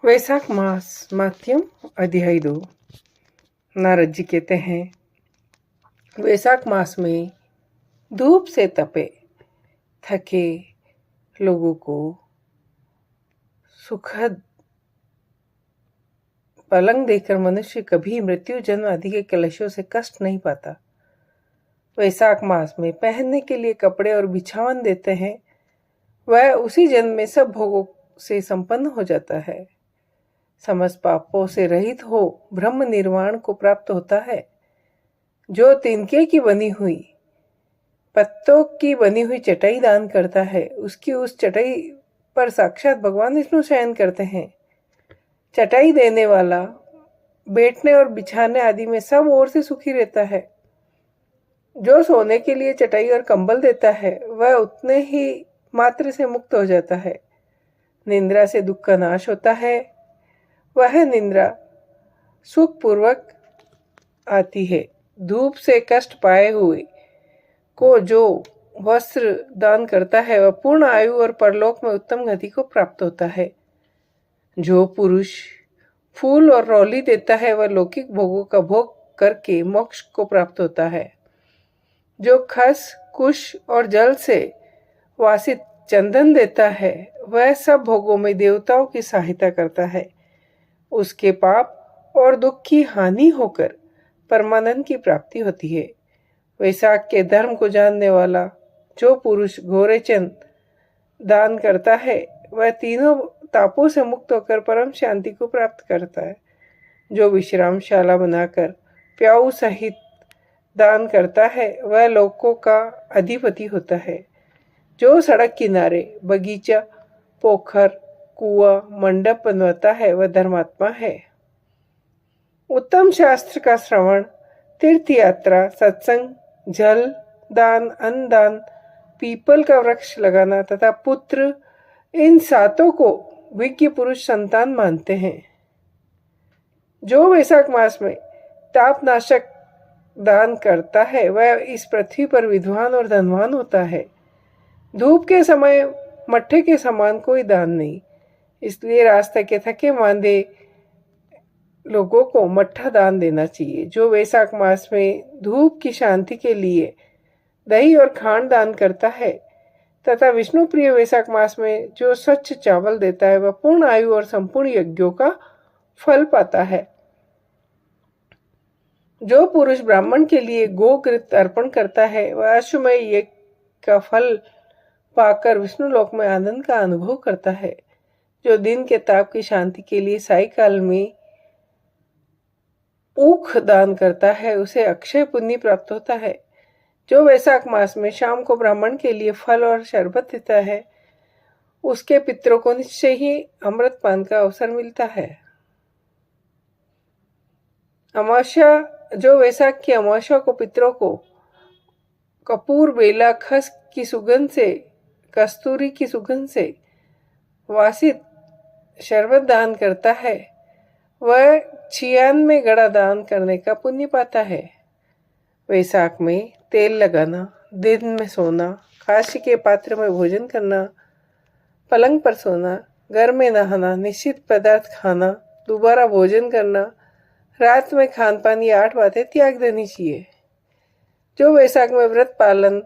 वैशाख मास माध्यम अध्याय 2। नारद जी कहते हैं, वैशाख मास में धूप से तपे थके लोगों को सुखद पलंग देकर मनुष्य कभी मृत्यु जन्म आदि के कलेशों से कष्ट नहीं पाता। वैशाख मास में पहनने के लिए कपड़े और बिछावन देते हैं, वह उसी जन्म में सब भोगों से संपन्न हो जाता है। समस्त पापों से रहित हो ब्रह्म निर्वाण को प्राप्त होता है। जो तिनके की बनी हुई पत्तों की बनी हुई चटाई दान करता है, उसकी उस चटाई पर साक्षात भगवान विष्णु शयन करते हैं। चटाई देने वाला बैठने और बिछाने आदि में सब ओर से सुखी रहता है। जो सोने के लिए चटाई और कंबल देता है, वह उतने ही मात्र से मुक्त हो जाता है। निंद्रा से दुख का नाश होता है। वह निंद्रा सुखपूर्वक आती है। धूप से कष्ट पाए हुए को जो वस्त्र दान करता है, वह पूर्ण आयु और परलोक में उत्तम गति को प्राप्त होता है। जो पुरुष फूल और रौली देता है, वह लौकिक भोगों का भोग करके मोक्ष को प्राप्त होता है। जो खस कुश और जल से वासित चंदन देता है, वह सब भोगों में देवताओं की सहायता करता है। उसके पाप और दुख की हानि होकर परमानंद की प्राप्ति होती है। वैशाख के धर्म को जानने वाला जो पुरुष घोरेचंद दान करता है, वह तीनों तापों से मुक्त होकर परम शांति को प्राप्त करता है। जो विश्रामशाला बनाकर प्याऊ सहित दान करता है, वह लोकों का अधिपति होता है। जो सड़क किनारे बगीचा, पोखर, कुआं, मंडप बनवाता है, वह धर्मात्मा है। उत्तम शास्त्र का श्रवण, तीर्थ यात्रा, सत्संग, जल दान, अन्न दान, पीपल का वृक्ष लगाना तथा पुत्र, इन सातों को विज्ञ पुरुष संतान मानते हैं। जो वैशाख मास में तापनाशक दान करता है, वह इस पृथ्वी पर विद्वान और धनवान होता है। धूप के समय मट्ठे के समान कोई दान नहीं, इसलिए रास्ते के थके मांदे लोगों को मट्ठा दान देना चाहिए। जो वैशाख मास में धूप की शांति के लिए दही और खांड दान करता है तथा विष्णु प्रिय वैशाख मास में जो स्वच्छ चावल देता है, वह पूर्ण आयु और संपूर्ण यज्ञों का फल पाता है। जो पुरुष ब्राह्मण के लिए गोघृत अर्पण करता है, वह अश्वमेध यज्ञ का फल पाकर विष्णु लोक में आनंद का अनुभव करता है। जो दिन के ताप की शांति के लिए सायकाल में ऊख दान करता है, उसे अक्षय पुण्य प्राप्त होता है। जो वैशाख मास में शाम को ब्राह्मण के लिए फल और शरबत देता है, उसके पितरों को निश्चय ही अमृत पान का अवसर मिलता है। अमावस्या, जो वैशाख की अमावस्या को पितरों को कपूर, बेला, खस की सुगंध से, कस्तूरी की सुगंध से वासित शरबत दान करता है, वह 96 गड़ा दान करने का पुण्य पाता है। वैशाख में तेल लगाना, दिन में सोना, कांस्य के पात्र में भोजन करना, पलंग पर सोना, घर में नहाना, निश्चित पदार्थ खाना, दोबारा भोजन करना, रात में खान पान, ये 8 बातें त्याग देनी चाहिए। जो वैशाख में व्रत पालन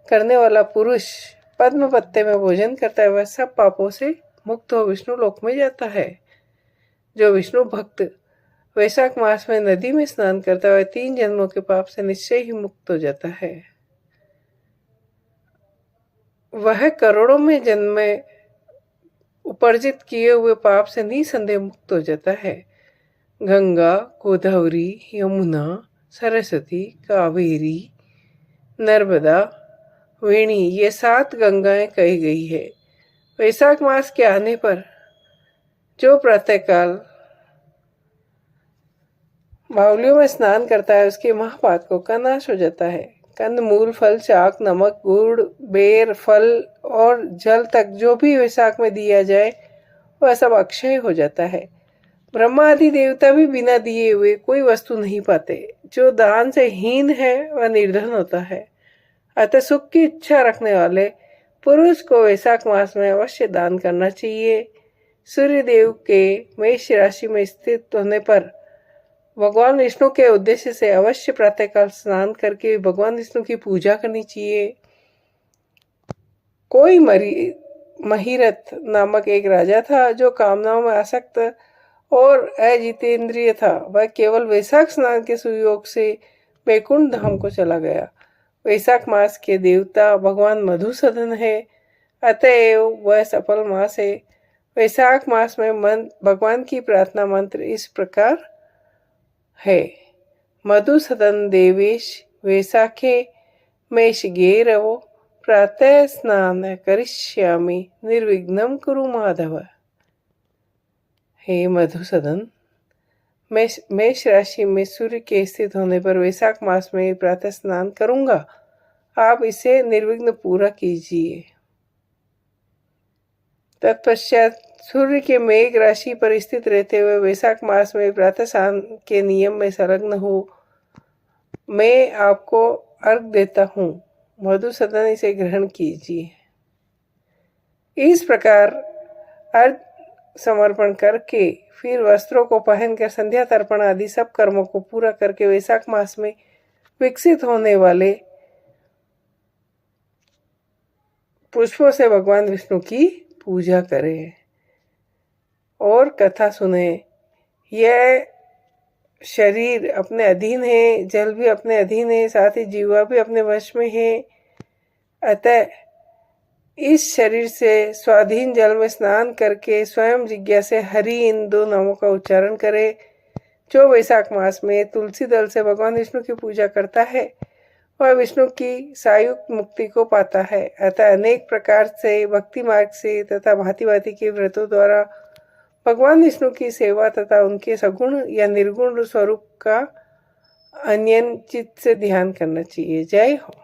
करने वाला पुरुष पद्म पत्ते में भोजन करता है, वह सब पापों से मुक्त हो विष्णु लोक में जाता है। जो विष्णु भक्त वैशाख मास में नदी में स्नान करता है, वह 3 जन्मों के पाप से निश्चय ही मुक्त हो जाता है। वह करोड़ों में जन्म में उपार्जित किए हुए पाप से निसंदेह मुक्त हो जाता है। गंगा, गोदावरी, यमुना, सरस्वती, कावेरी, नर्मदा, वेणी, ये 7 गंगाएं कही गई है। वैशाख मास के आने पर जो प्रातःकाल बावलियों में स्नान करता है, उसके महापातकों का नाश हो जाता है। कंद मूल, फल, शाक, नमक, गुड़, बेर, फल और जल तक जो भी वैशाख में दिया जाए, वह सब अक्षय हो जाता है। ब्रह्मा आदि देवता भी बिना दिए हुए कोई वस्तु नहीं पाते। जो दान से हीन है, वह निर्धन होता है। अतः सुख की इच्छा रखने वाले पुरुष को वैशाख मास में अवश्य दान करना चाहिए। सूर्यदेव के मेष राशि में स्थित होने पर भगवान विष्णु के उद्देश्य से अवश्य प्रातःकाल स्नान करके भगवान विष्णु की पूजा करनी चाहिए। कोई महिरथ नामक एक राजा था जो कामनाओं में आसक्त और अजितेंद्रिय था। वह केवल वैशाख स्नान के सुयोग से वैकुंठ धाम को चला गया। वैशाख मास के देवता भगवान मधुसूदन है, अतएव वह सफल मास है। वैशाख मास में भगवान की प्रार्थना मंत्र इस प्रकार है। मधुसूदन देवेश वैशाखे मेष गेरवो प्रातः स्नान करिष्यामि निर्विघ्नं कुरु माधव। हे मधुसूदन, मेष राशि में सूर्य के स्थित होने पर वैशाख मास में प्रातः स्नान करूंगा, आप इसे निर्विघ्न पूरा कीजिए। तत्पश्चात सूर्य के मेघ राशि पर स्थित रहते हुए वैशाख मास में प्रातः स्नान के नियम में संलग्न हो मैं आपको अर्घ देता हूँ। मधुसूदन इसे ग्रहण कीजिए। इस प्रकार अर्घ समर्पण करके फिर वस्त्रों को पहनकर संध्या तर्पण आदि सब कर्मों को पूरा करके वैशाख मास में विकसित होने वाले पुष्पों से भगवान विष्णु की पूजा करें और कथा सुने। यह शरीर अपने अधीन है, जल भी अपने अधीन है, साथ ही जीवा भी अपने वश में है। अतः इस शरीर से स्वाधीन जल में स्नान करके स्वयं जिज्ञा से हरि इन दो नामों का उच्चारण करे। जो वैशाख मास में तुलसी दल से भगवान विष्णु की पूजा करता है वह विष्णु की सायुक्त मुक्ति को पाता है। अतः अनेक प्रकार से भक्ति मार्ग से तथा भांति भांति के व्रतों द्वारा भगवान विष्णु की सेवा तथा उनके सगुण या निर्गुण स्वरूप का अन्यन चित्त से ध्यान करना चाहिए। जय हो।